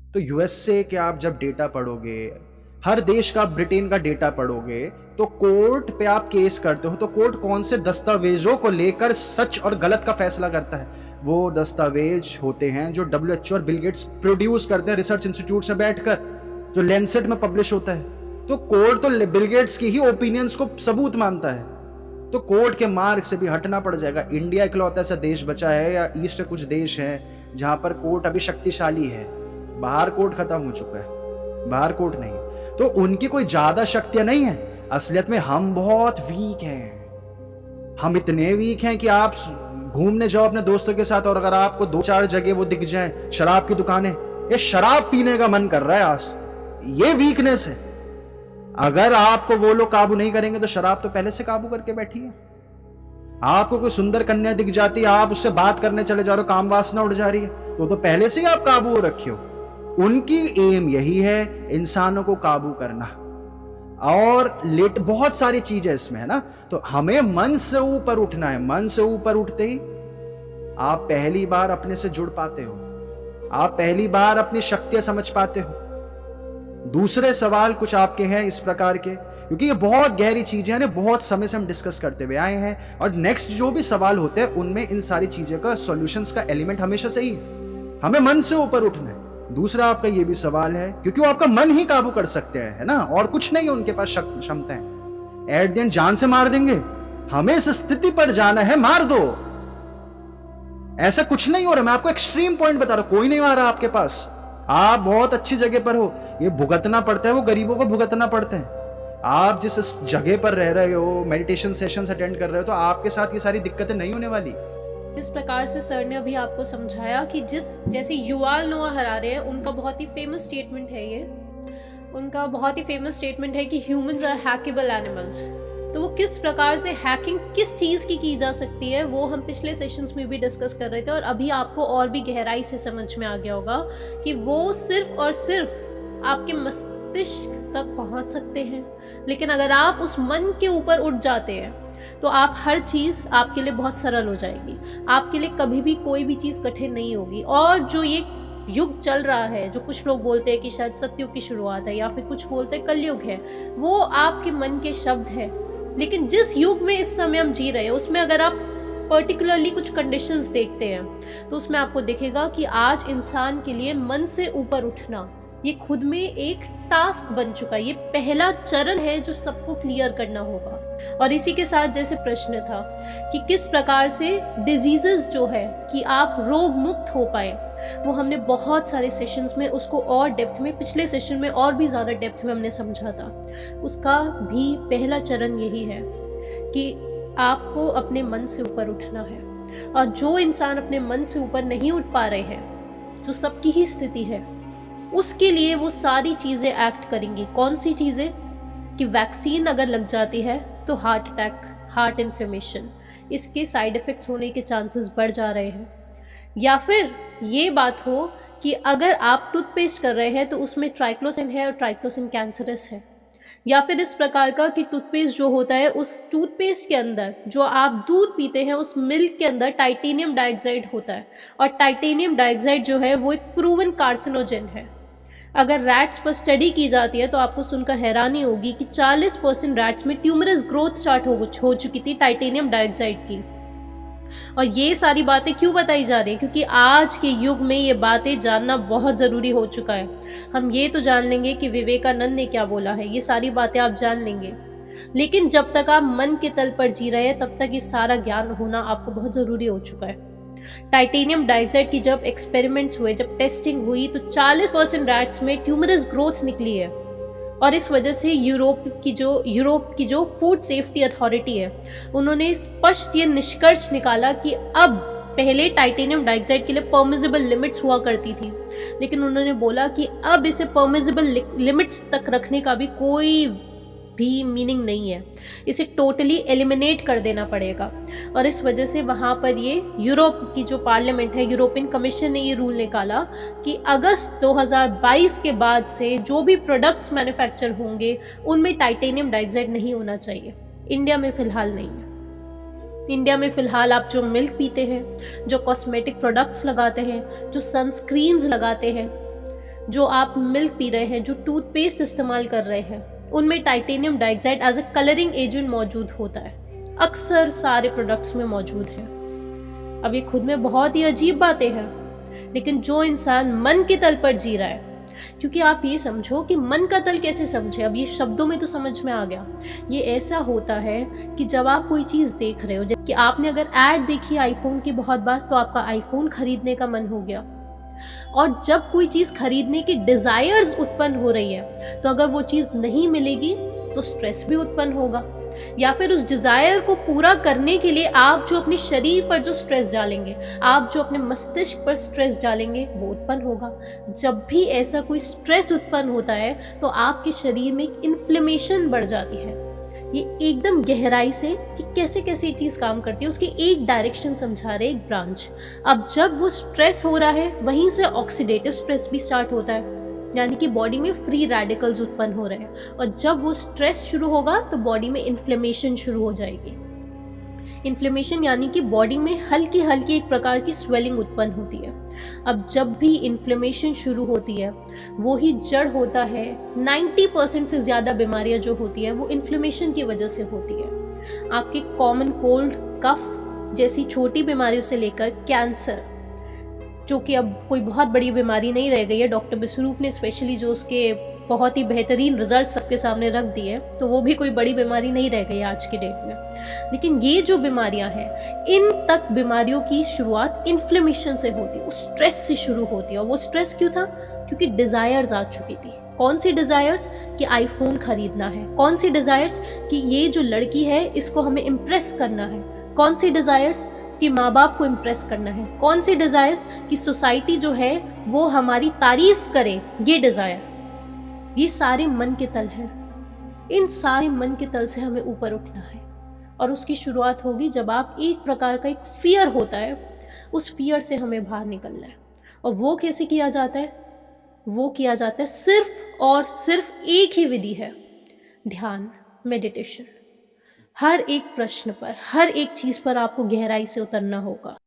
तो यूएसए के आप जब डेटा पढ़ोगे, हर देश का, ब्रिटेन का डेटा पढ़ोगे, तो कोर्ट पे आप केस करते हो तो कोर्ट कौन से दस्तावेजों को लेकर सच और गलत का फैसला करता है? वो दस्तावेज होते हैं जो डब्ल्यूएचओ और बिल गेट्स प्रोड्यूस करते हैं रिसर्च इंस्टीट्यूट से बैठकर, जो लैंसेट में पब्लिश होता है। तो कोर्ट तो बिल गेट्स की ही ओपिनियंस को सबूत मानता है, तो कोर्ट के मार्ग से भी हटना पड़ जाएगा। इंडिया इकलौता ऐसा देश बचा है, या ईस्ट कुछ देश हैं जहां पर कोर्ट अभी शक्तिशाली है। बाहर कोर्ट खत्म हो चुका है, बाहर कोर्ट नहीं। तो उनकी कोई ज्यादा शक्तियां नहीं है, असलियत में हम बहुत वीक हैं। हम इतने वीक हैं कि आप घूमने जाओ अपने दोस्तों के साथ और अगर आपको 2-4 जगह वो दिख जाए शराब की दुकानें, ये शराब पीने का मन कर रहा है आज, ये वीकनेस है। अगर आपको वो लोग काबू नहीं करेंगे तो शराब तो पहले से काबू करके बैठी है। आपको कोई सुंदर कन्या दिख जाती है, आप उससे बात करने चले जा रहे हो, काम वासना उड़ जा रही है, तो पहले से ही आप काबू हो रखे हो। उनकी एम यही है, इंसानों को काबू करना। और लेट बहुत सारी चीजें इसमें है ना, तो हमें मन से ऊपर उठना है। मन से ऊपर उठते ही आप पहली बार अपने से जुड़ पाते हो, आप पहली बार अपनी शक्तियां समझ पाते हो। दूसरे सवाल कुछ आपके हैं इस प्रकार के, क्योंकि ये बहुत गहरी चीजें हैं, बहुत समय से हम डिस्कस करते हुए आए हैं, और नेक्स्ट जो भी सवाल होते हैं उनमें इन सारी चीजों का सॉल्यूशंस का एलिमेंट हमेशा सही है। हमें मन से ऊपर उठना है। दूसरा आपका ये भी सवाल है, क्योंकि वो आपका मन ही काबू कर सकते हैं, है ना, और कुछ नहीं है उनके पास क्षमताएं। एट द एंड जान से मार देंगे। हमें इस स्थिति पर जाना है, मार दो। ऐसा कुछ नहीं हो रहा, मैं आपको एक्सट्रीम पॉइंट बता रहा हूं, कोई नहीं आ रहा आपके पास, आप बहुत अच्छी जगह पर हो। ये भुगतना पड़ता है, वो गरीबों को भुगतना पड़ता है। आप जिस जगह पर रह रहे हो, मेडिटेशन सेशंस अटेंड कर रहे हो, तो आपके साथ ये सारी दिक्कतें नहीं होने वाली। इस प्रकार से सर ने अभी आपको समझाया कि जैसे युवाल नोआ हरारे हैं, उनका बहुत ही फेमस स्टेटमेंट है ये, उनका बहुत ही फेमस स्टेटमेंट है कि ह्यूमंस आर हैकेबल एनिमल्स। तो वो किस प्रकार से हैकिंग किस चीज़ की जा सकती है, वो हम पिछले सेशंस में भी डिस्कस कर रहे थे, और अभी आपको और भी गहराई से समझ में आ गया होगा कि वो सिर्फ और सिर्फ आपके मस्तिष्क तक पहुंच सकते हैं। लेकिन अगर आप उस मन के ऊपर उठ जाते हैं तो आप हर चीज़ आपके लिए बहुत सरल हो जाएगी, आपके लिए कभी भी कोई भी चीज़ कठिन नहीं होगी। और जो ये युग चल रहा है, जो कुछ लोग बोलते हैं कि शायद सतयुग की शुरुआत है, या फिर कुछ बोलते हैं कलयुग है, वो आपके मन के शब्द हैं। लेकिन जिस युग में इस समय हम जी रहे हैं, उसमें अगर आप पर्टिकुलरली कुछ कंडीशंस देखते हैं तो उसमें आपको दिखेगा कि आज इंसान के लिए मन से ऊपर उठना ये खुद में एक टास्क बन चुका है। ये पहला चरण है जो सबको क्लियर करना होगा। और इसी के साथ जैसे प्रश्न था कि किस प्रकार से डिजीजेस जो है कि आप रोग मुक्त हो पाए, वो हमने बहुत सारे सेशंस में उसको और डेप्थ में, पिछले सेशन में और भी ज़्यादा डेप्थ में हमने समझा था। उसका भी पहला चरण यही है कि आपको अपने मन से ऊपर उठना है। और जो इंसान अपने मन से ऊपर नहीं उठ पा रहे हैं, जो सबकी ही स्थिति है, उसके लिए वो सारी चीज़ें एक्ट करेंगी। कौन सी चीज़ें? कि वैक्सीन अगर लग जाती है तो हार्ट अटैक, हार्ट इन्फ्लेमेशन, इसके साइड इफ़ेक्ट्स होने के चांसेस बढ़ जा रहे हैं। या फिर ये बात हो कि अगर आप टूथपेस्ट कर रहे हैं तो उसमें ट्राइक्लोसिन है और ट्राइक्लोसिन कैंसरस है। या फिर इस प्रकार का कि टूथपेस्ट जो होता है, उस टूथपेस्ट के अंदर जो आप दूध पीते हैं उस मिल्क के अंदर टाइटेनियम डाइऑक्साइड होता है, और टाइटेनियम डाइऑक्साइड जो है वो एक प्रूवन कार्सिनोजेन है। अगर रैट्स पर स्टडी की जाती है तो आपको सुनकर हैरानी होगी कि 40% रैट्स में ट्यूमरस ग्रोथ स्टार्ट हो चुकी थी टाइटेनियम डाइऑक्साइड की। और ये सारी बातें क्यों बताई जा रही है? क्योंकि आज के युग में ये बातें जानना बहुत ज़रूरी हो चुका है। हम ये तो जान लेंगे कि विवेकानंद ने क्या बोला है, ये सारी बातें आप जान लेंगे, लेकिन जब तक आप मन के तल पर जी रहे हैं तब तक ये सारा ज्ञान होना आपको बहुत ज़रूरी हो चुका है। टाइटेनियम डाइऑक्साइड की जब एक्सपेरिमेंट्स हुए, जब टेस्टिंग हुई, तो 40% रैट्स में ट्यूमरस ग्रोथ निकली है। और इस वजह से यूरोप की जो फूड सेफ्टी अथॉरिटी है, उन्होंने स्पष्ट ये निष्कर्ष निकाला कि अब, पहले टाइटेनियम डाइऑक्साइड के लिए परमिसिबल लिमिट्स हुआ करती थी, लेकिन उन्होंने बोला कि अब इसे परमिसिबल लिमिट्स तक रखने का भी कोई भी मीनिंग नहीं है, इसे टोटली एलिमिनेट कर देना पड़ेगा। और इस वजह से वहाँ पर ये यूरोप की जो पार्लियामेंट है, यूरोपियन कमीशन ने ये रूल निकाला कि अगस्त 2022 के बाद से जो भी प्रोडक्ट्स मैन्युफैक्चर होंगे उनमें टाइटेनियम डाइऑक्साइड नहीं होना चाहिए। इंडिया में फ़िलहाल नहीं है। इंडिया में फ़िलहाल आप जो मिल्क पीते हैं, जो कॉस्मेटिक प्रोडक्ट्स लगाते हैं, जो सनस्क्रीन्स लगाते हैं, जो आप मिल्क पी रहे हैं, जो टूथपेस्ट इस्तेमाल कर रहे हैं, उनमें titanium dioxide as a colouring agent मौजूद होता है, अक्सर सारे प्रोडक्ट्स में मौजूद है। अब ये खुद में बहुत ही अजीब बातें हैं, लेकिन जो इंसान मन के तल पर जी रहा है, क्योंकि आप ये समझो कि मन का तल कैसे समझे, अब ये शब्दों में तो समझ में आ गया। ये ऐसा होता है कि जब आप कोई चीज़ देख रहे हो, जैसे कि आपने अगर ऐड देखी आईफोन की बहुत बार, तो आपका आईफोन खरीदने का मन हो गया। और जब कोई चीज़ खरीदने की डिज़ायर्स उत्पन्न हो रही है, तो अगर वो चीज़ नहीं मिलेगी तो स्ट्रेस भी उत्पन्न होगा, या फिर उस डिज़ायर को पूरा करने के लिए आप जो अपने शरीर पर जो स्ट्रेस डालेंगे, आप जो अपने मस्तिष्क पर स्ट्रेस डालेंगे, वो उत्पन्न होगा। जब भी ऐसा कोई स्ट्रेस उत्पन्न होता है तो आपके शरीर में एक इन्फ्लेमेशन बढ़ जाती है। ये एकदम गहराई से कि कैसे कैसे ये चीज़ काम करती है, उसकी एक डायरेक्शन समझा रहे, एक ब्रांच। अब जब वो स्ट्रेस हो रहा है, वहीं से ऑक्सीडेटिव स्ट्रेस भी स्टार्ट होता है, यानी कि बॉडी में फ्री रेडिकल्स उत्पन्न हो रहे हैं। और जब वो स्ट्रेस शुरू होगा तो बॉडी में इन्फ्लेमेशन शुरू हो जाएगी। इन्फ्लेमेशन यानी कि बॉडी में हल्की हल्की एक प्रकार की स्वेलिंग उत्पन्न होती है। अब जब भी इन्फ्लेमेशन शुरू होती है, वो ही जड़ होता है। 90% से ज़्यादा बीमारियां जो होती है वो इन्फ्लेमेशन की वजह से होती है। आपके कॉमन कोल्ड, कफ जैसी छोटी बीमारियों से लेकर कैंसर, जो कि अब कोई बहुत बड़ी बीमारी नहीं रह गई है, डॉक्टर बिस्वरूप ने स्पेशली जो उसके बहुत ही बेहतरीन रिजल्ट सबके सामने रख दिए, तो वो भी कोई बड़ी बीमारी नहीं रह गई आज की डेट में। लेकिन ये जो बीमारियां हैं, इन तक बीमारियों की शुरुआत इन्फ्लेमेशन से होती है, उस स्ट्रेस से शुरू होती है। और वो स्ट्रेस क्यों था? क्योंकि डिज़ायर्स आ चुकी थी। कौन सी डिज़ायर्स? कि आईफोन खरीदना है। कौन सी डिज़ायर्स? कि ये जो लड़की है इसको हमें इम्प्रेस करना है। कौन सी डिज़ायर्स? कि माँ बाप को इम्प्रेस करना है। कौन सी डिज़ायर्स? कि सोसाइटी जो है वो हमारी तारीफ करे, ये डिज़ायर। ये सारे मन के तल हैं। इन सारे मन के तल से हमें ऊपर उठना है, और उसकी शुरुआत होगी जब आप एक प्रकार का एक फियर होता है, उस फियर से हमें बाहर निकलना है। और वो कैसे किया जाता है? वो किया जाता है सिर्फ और सिर्फ एक ही विधि है, ध्यान, मेडिटेशन। हर एक प्रश्न पर, हर एक चीज़ पर आपको गहराई से उतरना होगा।